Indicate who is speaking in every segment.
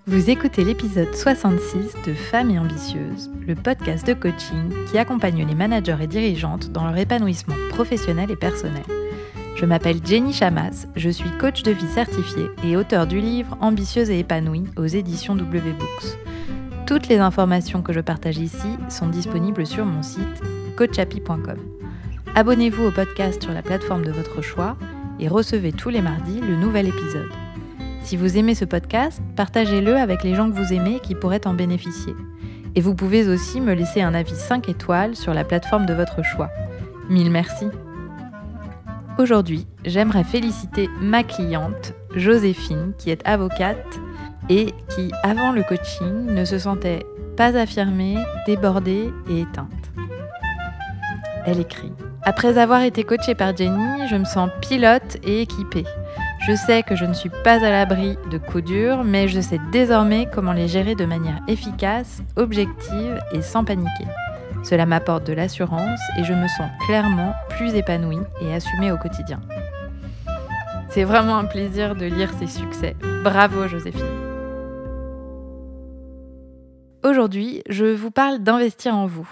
Speaker 1: Vous écoutez l'épisode 66 de Femmes et Ambitieuses, le podcast de coaching qui accompagne les managers et dirigeantes dans leur épanouissement professionnel et personnel. Je m'appelle Jenny Chamas, je suis coach de vie certifiée et auteure du livre Ambitieuse et épanouie aux éditions W Books. Toutes les informations que je partage ici sont disponibles sur mon site coachapi.com. Abonnez-vous au podcast sur la plateforme de votre choix et recevez tous les mardis le nouvel épisode. Si vous aimez ce podcast, partagez-le avec les gens que vous aimez et qui pourraient en bénéficier. Et vous pouvez aussi me laisser un avis 5 étoiles sur la plateforme de votre choix. Mille merci. Aujourd'hui, j'aimerais féliciter ma cliente, Joséphine, qui est avocate et qui, avant le coaching, ne se sentait pas affirmée, débordée et éteinte. Elle écrit « Après avoir été coachée par Jenny, je me sens pilote et équipée. Je sais que je ne suis pas à l'abri de coups durs, mais je sais désormais comment les gérer de manière efficace, objective et sans paniquer. Cela m'apporte de l'assurance et je me sens clairement plus épanouie et assumée au quotidien. » C'est vraiment un plaisir de lire ces succès. Bravo Joséphine. Aujourd'hui, je vous parle d'investir en vous.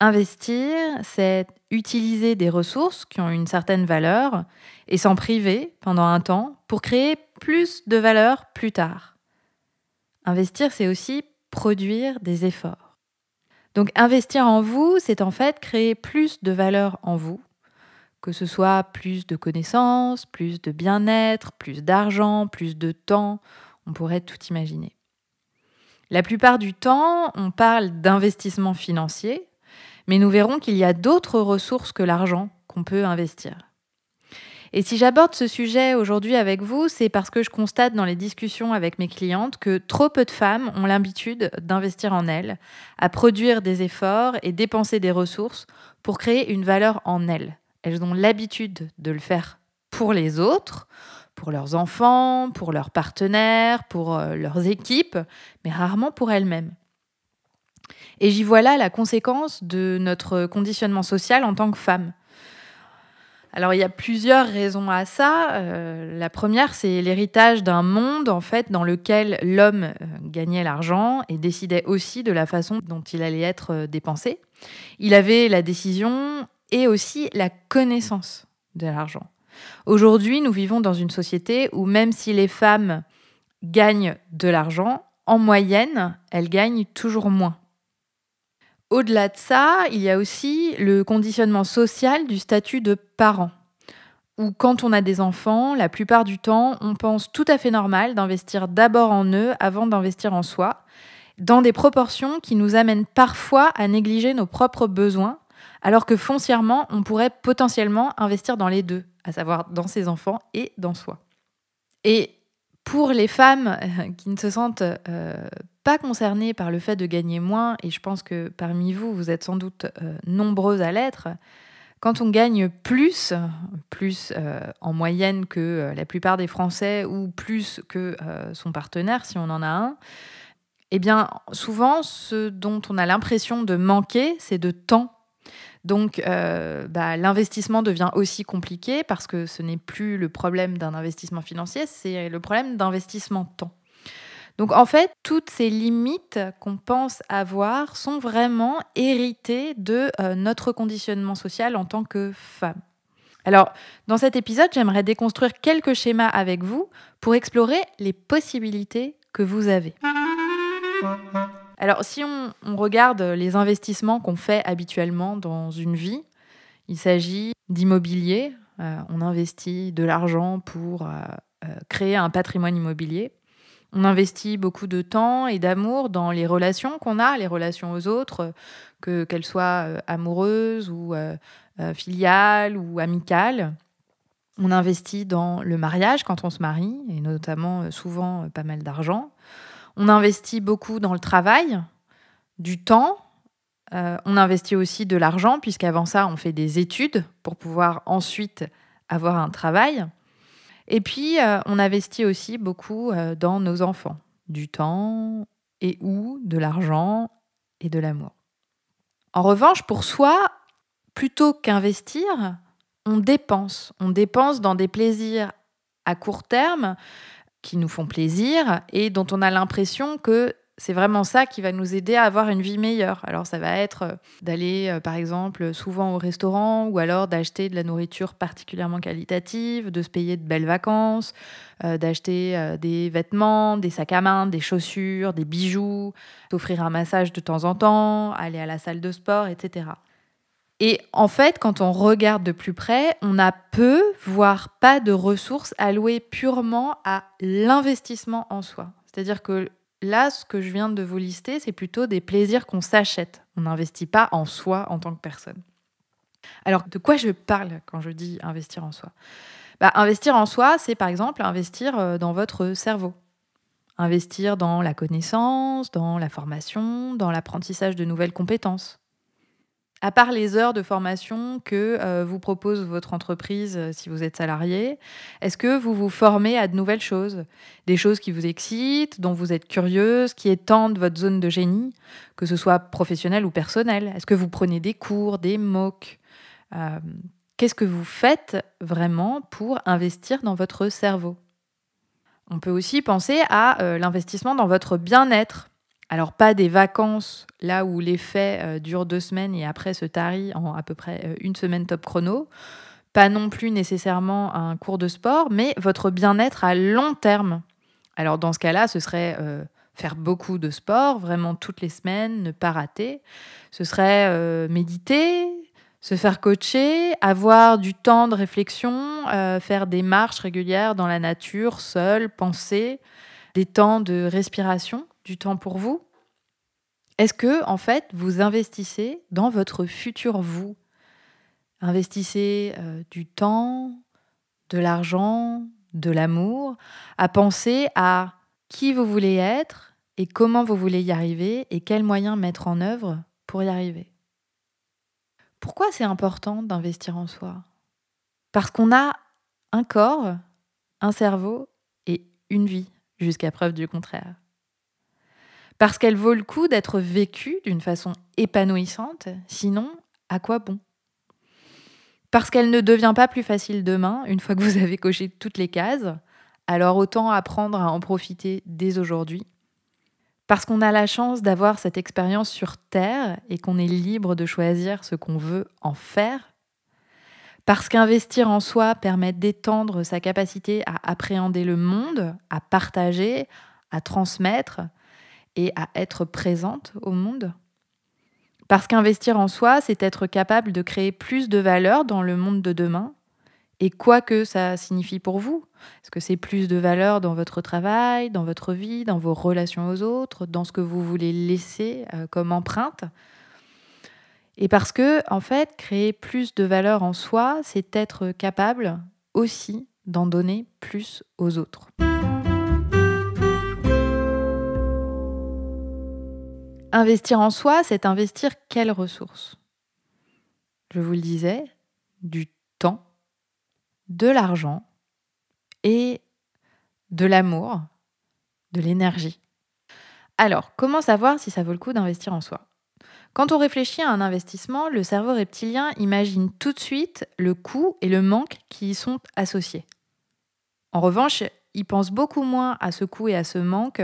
Speaker 1: Investir, c'est utiliser des ressources qui ont une certaine valeur et s'en priver pendant un temps pour créer plus de valeur plus tard. Investir, c'est aussi produire des efforts. Donc investir en vous, c'est en fait créer plus de valeur en vous, que ce soit plus de connaissances, plus de bien-être, plus d'argent, plus de temps, on pourrait tout imaginer. La plupart du temps, on parle d'investissement financier, mais nous verrons qu'il y a d'autres ressources que l'argent qu'on peut investir. Et si j'aborde ce sujet aujourd'hui avec vous, c'est parce que je constate dans les discussions avec mes clientes que trop peu de femmes ont l'habitude d'investir en elles, à produire des efforts et dépenser des ressources pour créer une valeur en elles. Elles ont l'habitude de le faire pour les autres, pour leurs enfants, pour leurs partenaires, pour leurs équipes, mais rarement pour elles-mêmes. Et j'y vois là la conséquence de notre conditionnement social en tant que femme. Alors, il y a plusieurs raisons à ça. La première, c'est l'héritage d'un monde, en fait, dans lequel l'homme gagnait l'argent et décidait aussi de la façon dont il allait être dépensé. Il avait la décision et aussi la connaissance de l'argent. Aujourd'hui, nous vivons dans une société où même si les femmes gagnent de l'argent, en moyenne, elles gagnent toujours moins. Au-delà de ça, il y a aussi le conditionnement social du statut de parent, où quand on a des enfants, la plupart du temps, on pense tout à fait normal d'investir d'abord en eux avant d'investir en soi, dans des proportions qui nous amènent parfois à négliger nos propres besoins, alors que foncièrement, on pourrait potentiellement investir dans les deux, à savoir dans ses enfants et dans soi. Et pour les femmes qui ne se sentent pas concernées par le fait de gagner moins, et je pense que parmi vous, vous êtes sans doute nombreuses à l'être, quand on gagne plus en moyenne que la plupart des Français ou plus que son partenaire, si on en a un, eh bien souvent, ce dont on a l'impression de manquer, c'est de temps. Donc, l'investissement devient aussi compliqué parce que ce n'est plus le problème d'un investissement financier, c'est le problème d'investissement temps. Donc, en fait, toutes ces limites qu'on pense avoir sont vraiment héritées de notre conditionnement social en tant que femme. Alors, dans cet épisode, j'aimerais déconstruire quelques schémas avec vous pour explorer les possibilités que vous avez. Alors, si on regarde les investissements qu'on fait habituellement dans une vie, il s'agit d'immobilier. On investit de l'argent pour créer un patrimoine immobilier. On investit beaucoup de temps et d'amour dans les relations qu'on a, les relations aux autres, qu'elles soient amoureuses ou filiales ou amicales. On investit dans le mariage quand on se marie, et notamment souvent pas mal d'argent. On investit beaucoup dans le travail, du temps. On investit aussi de l'argent, puisqu'avant ça, on fait des études pour pouvoir ensuite avoir un travail. Et puis, on investit aussi beaucoup dans nos enfants, du temps et ou de l'argent et de l'amour. En revanche, pour soi, plutôt qu'investir, on dépense. On dépense dans des plaisirs à court terme qui nous font plaisir et dont on a l'impression que c'est vraiment ça qui va nous aider à avoir une vie meilleure. Alors ça va être d'aller, par exemple, souvent au restaurant ou alors d'acheter de la nourriture particulièrement qualitative, de se payer de belles vacances, d'acheter des vêtements, des sacs à main, des chaussures, des bijoux, s'offrir un massage de temps en temps, aller à la salle de sport, etc. Et en fait, quand on regarde de plus près, on a peu, voire pas de ressources allouées purement à l'investissement en soi. C'est-à-dire que là, ce que je viens de vous lister, c'est plutôt des plaisirs qu'on s'achète. On n'investit pas en soi en tant que personne. Alors, de quoi je parle quand je dis investir en soi ? Investir en soi, c'est par exemple investir dans votre cerveau. Investir dans la connaissance, dans la formation, dans l'apprentissage de nouvelles compétences. À part les heures de formation que vous propose votre entreprise si vous êtes salarié, est-ce que vous vous formez à de nouvelles choses? Des choses qui vous excitent, dont vous êtes curieuse, qui étendent votre zone de génie, que ce soit professionnel ou personnel? Est-ce que vous prenez des cours, des MOOC? Qu'est-ce que vous faites vraiment pour investir dans votre cerveau? On peut aussi penser à l'investissement dans votre bien-être. Alors, pas des vacances, là où l'effet dure 2 semaines et après se tarit en à peu près 1 semaine top chrono. Pas non plus nécessairement un cours de sport, mais votre bien-être à long terme. Alors, dans ce cas-là, ce serait faire beaucoup de sport, vraiment toutes les semaines, ne pas rater. Ce serait méditer, se faire coacher, avoir du temps de réflexion, faire des marches régulières dans la nature, seul, penser, des temps de respiration, du temps pour vous. Est-ce que, en fait, vous investissez dans votre futur vous? Investissez du temps, de l'argent, de l'amour, à penser à qui vous voulez être et comment vous voulez y arriver et quels moyens mettre en œuvre pour y arriver. Pourquoi c'est important d'investir en soi? Parce qu'on a un corps, un cerveau et une vie, jusqu'à preuve du contraire. Parce qu'elle vaut le coup d'être vécue d'une façon épanouissante, sinon, à quoi bon? Parce qu'elle ne devient pas plus facile demain, une fois que vous avez coché toutes les cases, alors autant apprendre à en profiter dès aujourd'hui. Parce qu'on a la chance d'avoir cette expérience sur Terre et qu'on est libre de choisir ce qu'on veut en faire. Parce qu'investir en soi permet d'étendre sa capacité à appréhender le monde, à partager, à transmettre et à être présente au monde. Parce qu'investir en soi, c'est être capable de créer plus de valeur dans le monde de demain. Et quoi que ça signifie pour vous. Est-ce que c'est plus de valeur dans votre travail, dans votre vie, dans vos relations aux autres, dans ce que vous voulez laisser comme empreinte? Et parce que, en fait, créer plus de valeur en soi, c'est être capable aussi d'en donner plus aux autres. Investir en soi, c'est investir quelles ressources? Je vous le disais, du temps, de l'argent et de l'amour, de l'énergie. Alors, comment savoir si ça vaut le coup d'investir en soi? Quand on réfléchit à un investissement, le cerveau reptilien imagine tout de suite le coût et le manque qui y sont associés. En revanche, il pense beaucoup moins à ce coût et à ce manque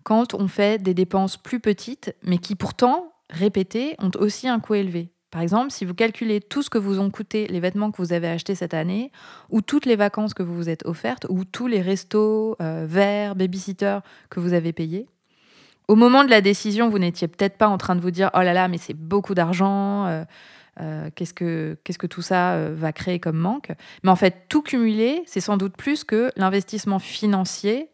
Speaker 1: quand on fait des dépenses plus petites, mais qui pourtant, répétées, ont aussi un coût élevé. Par exemple, si vous calculez tout ce que vous ont coûté les vêtements que vous avez achetés cette année, ou toutes les vacances que vous vous êtes offertes, ou tous les restos, verres, babysitters que vous avez payés, au moment de la décision, vous n'étiez peut-être pas en train de vous dire « Oh là là, mais c'est beaucoup d'argent, qu'est-ce que tout ça va créer comme manque ?» Mais en fait, tout cumulé, c'est sans doute plus que l'investissement financier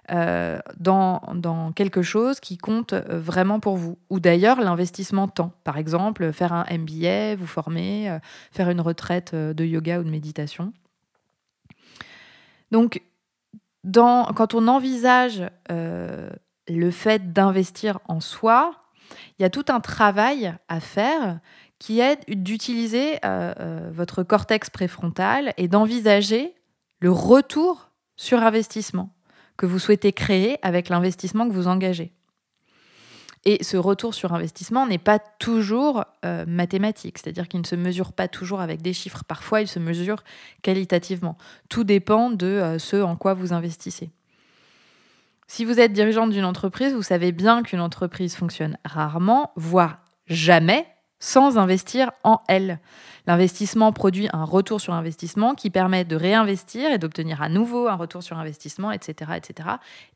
Speaker 1: dans quelque chose qui compte vraiment pour vous. Ou d'ailleurs, l'investissement temps. Par exemple, faire un MBA, vous former, faire une retraite de yoga ou de méditation. Donc, quand on envisage le fait d'investir en soi, il y a tout un travail à faire qui est d'utiliser votre cortex préfrontal et d'envisager le retour sur investissement que vous souhaitez créer avec l'investissement que vous engagez. Et ce retour sur investissement n'est pas toujours mathématique, c'est-à-dire qu'il ne se mesure pas toujours avec des chiffres. Parfois, il se mesure qualitativement. Tout dépend de ce en quoi vous investissez. Si vous êtes dirigeante d'une entreprise, vous savez bien qu'une entreprise fonctionne rarement, voire jamais, sans investir en elle. L'investissement produit un retour sur investissement qui permet de réinvestir et d'obtenir à nouveau un retour sur investissement, etc.,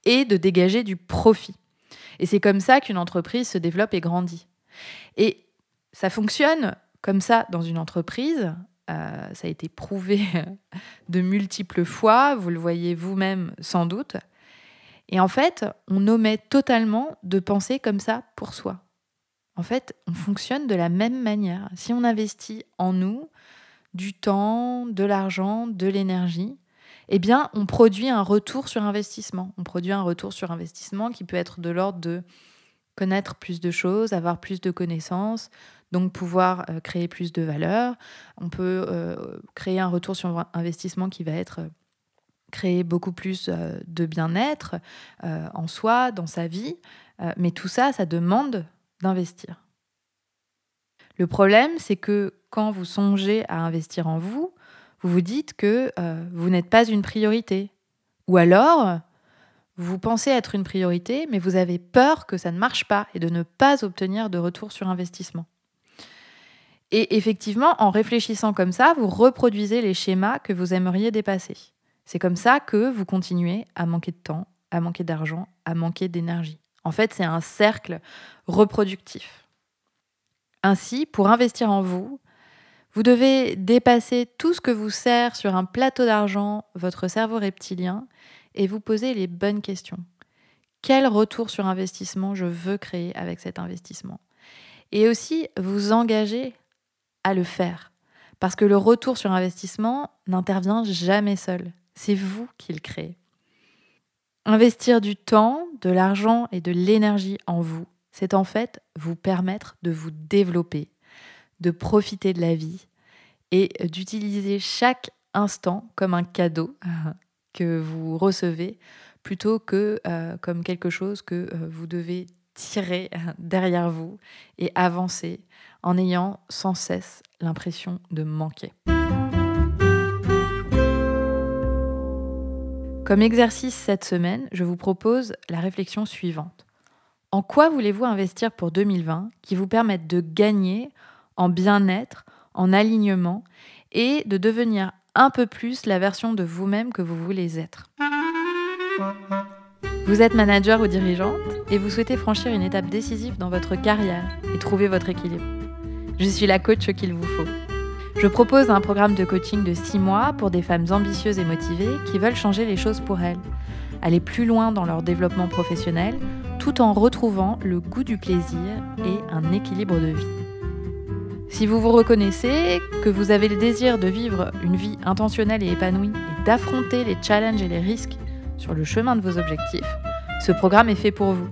Speaker 1: et de dégager du profit. Et c'est comme ça qu'une entreprise se développe et grandit. Et ça fonctionne comme ça dans une entreprise. Ça a été prouvé de multiples fois, vous le voyez vous-même sans doute. Et en fait, on omet totalement de penser comme ça pour soi. En fait, on fonctionne de la même manière. Si on investit en nous du temps, de l'argent, de l'énergie, eh bien, on produit un retour sur investissement. On produit un retour sur investissement qui peut être de l'ordre de connaître plus de choses, avoir plus de connaissances, donc pouvoir créer plus de valeur. On peut créer un retour sur investissement qui va être créer beaucoup plus de bien-être en soi, dans sa vie. Mais tout ça, ça demande d'investir. Le problème, c'est que quand vous songez à investir en vous, vous vous dites que vous n'êtes pas une priorité. Ou alors, vous pensez être une priorité, mais vous avez peur que ça ne marche pas et de ne pas obtenir de retour sur investissement. Et effectivement, en réfléchissant comme ça, vous reproduisez les schémas que vous aimeriez dépasser. C'est comme ça que vous continuez à manquer de temps, à manquer d'argent, à manquer d'énergie. En fait, c'est un cercle reproductif. Ainsi, pour investir en vous, vous devez dépasser tout ce que vous sert sur un plateau d'argent, votre cerveau reptilien, et vous poser les bonnes questions. Quel retour sur investissement je veux créer avec cet investissement ? Et aussi vous engager à le faire. Parce que le retour sur investissement n'intervient jamais seul. C'est vous qui le créez. Investir du temps, de l'argent et de l'énergie en vous, c'est en fait vous permettre de vous développer, de profiter de la vie et d'utiliser chaque instant comme un cadeau que vous recevez plutôt que comme quelque chose que vous devez tirer derrière vous et avancer en ayant sans cesse l'impression de manquer. Comme exercice cette semaine, je vous propose la réflexion suivante. En quoi voulez-vous investir pour 2020 qui vous permette de gagner en bien-être, en alignement et de devenir un peu plus la version de vous-même que vous voulez être ? Vous êtes manager ou dirigeante et vous souhaitez franchir une étape décisive dans votre carrière et trouver votre équilibre. Je suis la coach qu'il vous faut. Je propose un programme de coaching de 6 mois pour des femmes ambitieuses et motivées qui veulent changer les choses pour elles, aller plus loin dans leur développement professionnel, tout en retrouvant le goût du plaisir et un équilibre de vie. Si vous vous reconnaissez, que vous avez le désir de vivre une vie intentionnelle et épanouie et d'affronter les challenges et les risques sur le chemin de vos objectifs, ce programme est fait pour vous.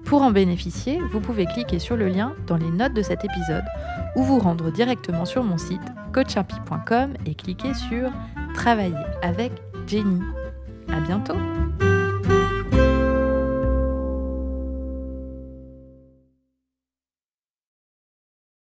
Speaker 1: Pour en bénéficier, vous pouvez cliquer sur le lien dans les notes de cet épisode ou vous rendre directement sur mon site coachhappy.com et cliquer sur « Travailler avec Jenny ». À bientôt.